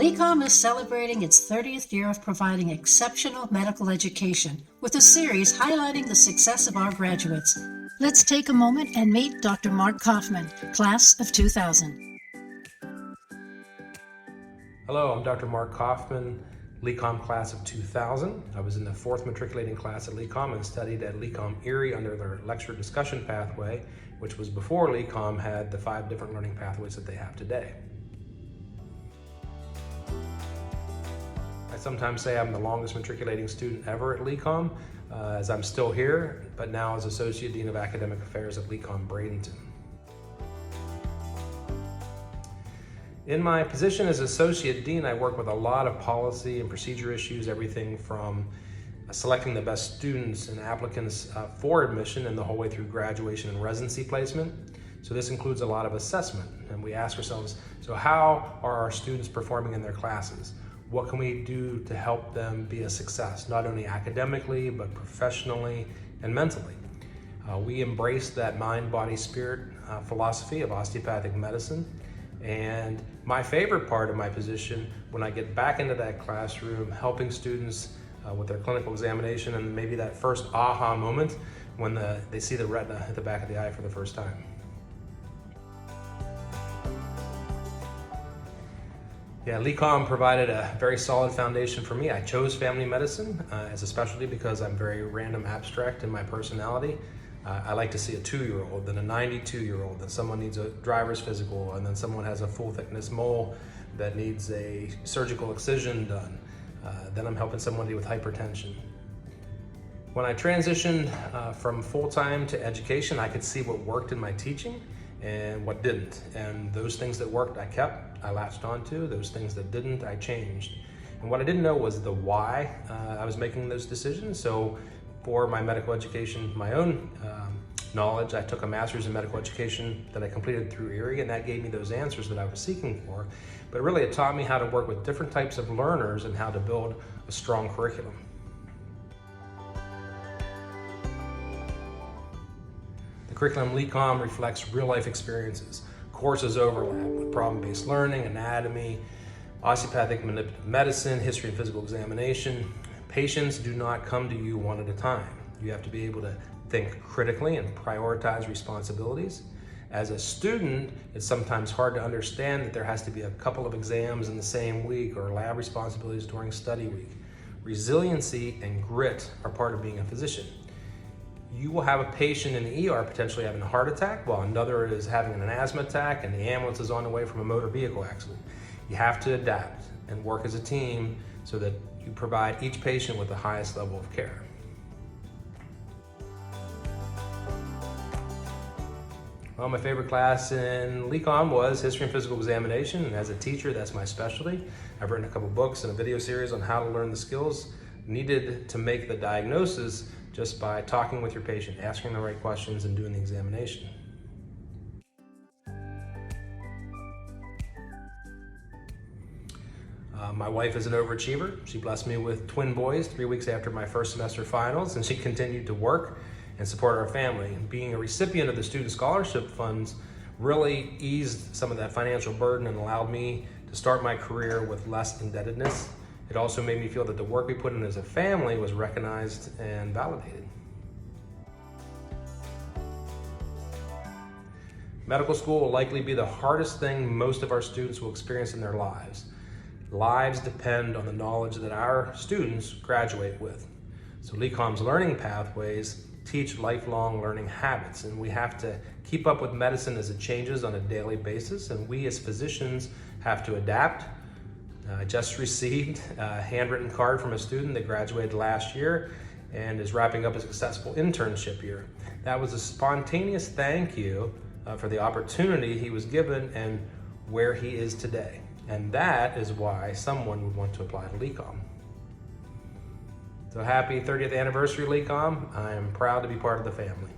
LECOM is celebrating its 30th year of providing exceptional medical education with a series highlighting the success of our graduates. Let's take a moment and meet Dr. Mark Kauffman, class of 2000. Hello, I'm Dr. Mark Kauffman, LECOM class of 2000. I was in the 4th matriculating class at LECOM and studied at LECOM Erie under their lecture discussion pathway, which was before LECOM had the 5 different learning pathways that they have today. I sometimes say I'm the longest matriculating student ever at LECOM, as I'm still here, but now as Associate Dean of Academic Affairs at LECOM Bradenton. In my position as Associate Dean, I work with a lot of policy and procedure issues, everything from selecting the best students and applicants for admission and the whole way through graduation and residency placement. So this includes a lot of assessment, and we ask ourselves, so how are our students performing in their classes? What can we do to help them be a success, not only academically, but professionally and mentally? We embrace that mind, body, spirit philosophy of osteopathic medicine. And my favorite part of my position, when I get back into that classroom, helping students with their clinical examination and maybe that first aha moment when they see the retina at the back of the eye for the first time. Yeah, LECOM provided a very solid foundation for me. I chose family medicine as a specialty because I'm very random abstract in my personality. I like to see a 2-year-old, then a 92-year-old, then someone needs a driver's physical, and then someone has a full thickness mole that needs a surgical excision done. Then I'm helping somebody with hypertension. When I transitioned from full-time to education, I could see what worked in my teaching and what didn't. And those things that worked, I kept, I latched onto. Those things that didn't, I changed. And what I didn't know was the why I was making those decisions. So for my medical education, my own knowledge, I took a master's in medical education that I completed through Erie, and that gave me those answers that I was seeking for. But really, it taught me how to work with different types of learners and how to build a strong curriculum. The curriculum LECOM reflects real-life experiences. Courses overlap with problem-based learning, anatomy, osteopathic manipulative medicine, history and physical examination. Patients do not come to you one at a time. You have to be able to think critically and prioritize responsibilities. As a student, it's sometimes hard to understand that there has to be a couple of exams in the same week or lab responsibilities during study week. Resiliency and grit are part of being a physician. You will have a patient in the ER potentially having a heart attack while another is having an asthma attack and the ambulance is on the way from a motor vehicle accident. You have to adapt and work as a team so that you provide each patient with the highest level of care. Well, my favorite class in LECOM was history and physical examination, and as a teacher, that's my specialty. I've written a couple books and a video series on how to learn the skills needed to make the diagnosis just by talking with your patient, asking the right questions, and doing the examination. My wife is an overachiever. She blessed me with twin boys 3 weeks after my first semester finals, and she continued to work and support our family. And being a recipient of the student scholarship funds really eased some of that financial burden and allowed me to start my career with less indebtedness. It also made me feel that the work we put in as a family was recognized and validated. Medical school will likely be the hardest thing most of our students will experience in their lives. Lives depend on the knowledge that our students graduate with. So LECOM's learning pathways teach lifelong learning habits, and we have to keep up with medicine as it changes on a daily basis, and we as physicians have to adapt. I just received a handwritten card from a student that graduated last year and is wrapping up a successful internship year. That was a spontaneous thank you for the opportunity he was given and where he is today. And that is why someone would want to apply to LECOM. So happy 30th anniversary, LECOM. I am proud to be part of the family.